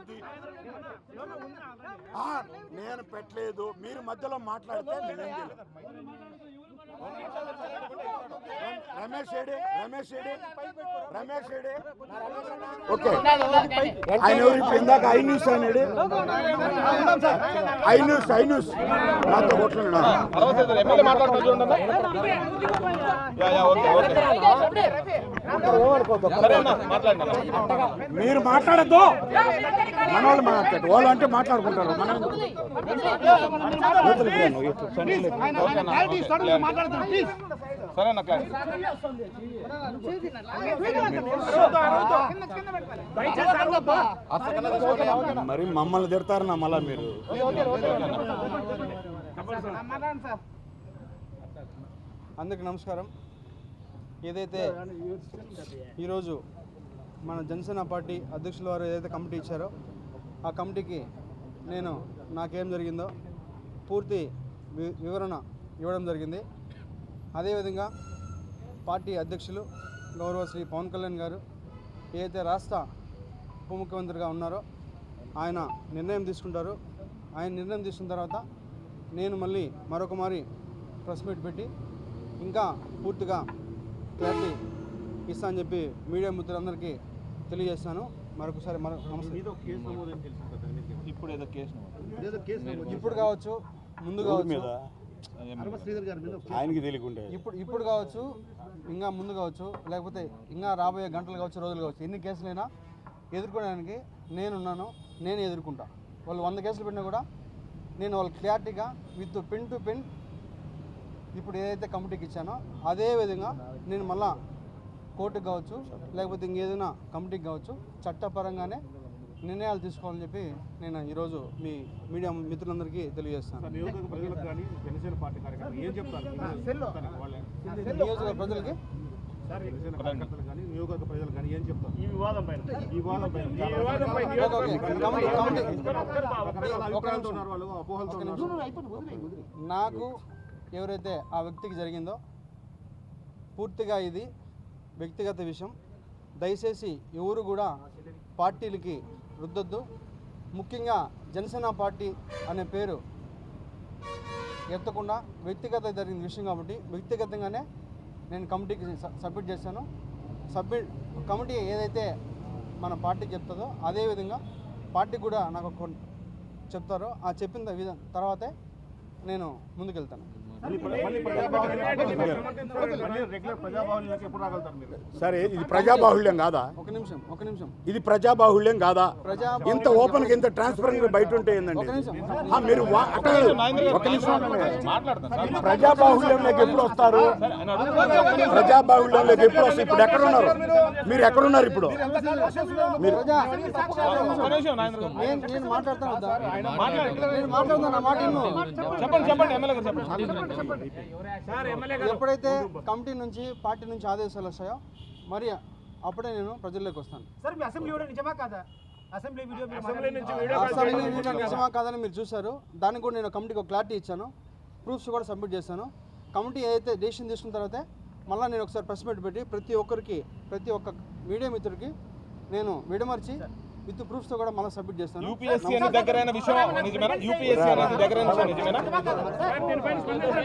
అది నేను పెట్టలేదు, మీరు మధ్యలో మాట్లాడితే నేనేం చేయలేదు. రమేష్ ఓకే, ఆయన ఎవరు ఇప్పుడు ఇందాక ఐ న్యూస్ అనేది ఐ న్యూస్ నాతో మీరు మాట్లాడద్దు, మన వాళ్ళు మాట్లాడు, వాళ్ళు అంటే మాట్లాడుకుంటారు. మనం మరి మమ్మల్ని తిడతారు నా మళ్ళా మీరు. అందరికి నమస్కారం. ఏదైతే ఈరోజు మన జనసేన పార్టీ అధ్యక్షుల వారు ఏదైతే కమిటీ ఇచ్చారో ఆ కమిటీకి నేను నాకేం జరిగిందో పూర్తి వివరణ ఇవ్వడం జరిగింది. అదేవిధంగా పార్టీ అధ్యక్షులు గౌరవ శ్రీ పవన్ కళ్యాణ్ గారు ఏదైతే రాష్ట్ర ఉప ముఖ్యమంత్రిగా ఉన్నారో ఆయన నిర్ణయం తీసుకుంటారు. ఆయన నిర్ణయం తీసుకున్న తర్వాత నేను మళ్ళీ మరొక మారి ప్రెస్ మీట్ పెట్టి ఇంకా పూర్తిగా క్లారిటీ ఇస్తా అని చెప్పి మీడియా మిత్రులందరికీ తెలియజేస్తాను. మరొకసారి ఇప్పుడు కావచ్చు, ముందు కావచ్చు, ఆయనకి తెలియకుండా ఇప్పుడు కావచ్చు, ఇంకా ముందు కావచ్చు, లేకపోతే ఇంకా రాబోయే గంటలు కావచ్చు, రోజులు కావచ్చు, ఎన్ని కేసులైనా ఎదుర్కోవడానికి నేనున్నాను. నేను ఎదుర్కొంటా. వాళ్ళు 100 కేసులు పెట్టినా కూడా నేను వాళ్ళు క్లారిటీగా విత్ పిన్ టు పిన్ ఇప్పుడు ఏదైతే కమిటీకి ఇచ్చానో అదే విధంగా నేను మళ్ళా కోర్టుకు కావచ్చు, లేకపోతే ఇంకేదైనా కమిటీకి కావచ్చు, చట్టపరంగానే నిర్ణయాలు తీసుకోవాలని చెప్పి నేను ఈరోజు మీ మీడియా మిత్రులందరికీ తెలియజేస్తాను. నియోజకవర్గ ప్రజలకి నాకు ఎవరైతే ఆ వ్యక్తికి జరిగిందో పూర్తిగా ఇది వ్యక్తిగత విషయం. దయచేసి ఎవరు కూడా పార్టీలకి రుద్దొద్దు. ముఖ్యంగా జనసేన పార్టీ అనే పేరు ఎత్తకుండా వ్యక్తిగత జరిగిన విషయం కాబట్టి వ్యక్తిగతంగానే నేను కమిటీకి సబ్మిట్ చేశాను. కమిటీ ఏదైతే మన పార్టీకి చెప్తుందో అదేవిధంగా పార్టీ కూడా నాకు చెప్తారో ఆ చెప్పిన తర్వాతే నేను ముందుకెళ్తాను. సరే, ఇది ప్రజాబాహుళ్యం కాదా? ఒక నిమిషం ఇది ప్రజాబాహుళ్యం కాదా? ఇంత ఓపెన్ గా ఇంత ట్రాన్స్పరెంట్ బయట ఉంటే ఏందండి మీరు? ఒక నిమిషం, ప్రజాబాహుళ్యంలోకి ఎప్పుడు వస్తారు? ప్రజాబాహుళ్యంలోకి ఎప్పుడు వస్తారు? ఇప్పుడు ఎక్కడున్నారు మీరు? ఎక్కడున్నారు ఇప్పుడు మీరు? ఎప్పుడైతే కమిటీ నుంచి పార్టీ నుంచి ఆదేశాలు వస్తాయో మరి అప్పుడే నేను ప్రజల్లోకి వస్తాను. అసెంబ్లీ వీడియో నిజమా కాదని మీరు చూశారు. దానికి కూడా నేను కమిటీకి ఒక క్లారిటీ ఇచ్చాను, ప్రూఫ్స్ కూడా సబ్మిట్ చేశాను. కమిటీ ఏదైతే డెసిషన్ తీసుకున్న తర్వాతే మళ్ళీ నేను ఒకసారి ప్రెస్ మీట్ పెట్టి ప్రతి ఒక్క మీడియా మిత్రుడికి నేను విడమర్చి విత్ ప్రూఫ్స్ తో కూడా మళ్ళీ సబ్మిట్ చేస్తాను. యూపీఎస్సీ దగ్గరైన విషయం నిజమేనా? యూపీఎస్సీ దగ్గరైన విషయం నిజమేనా?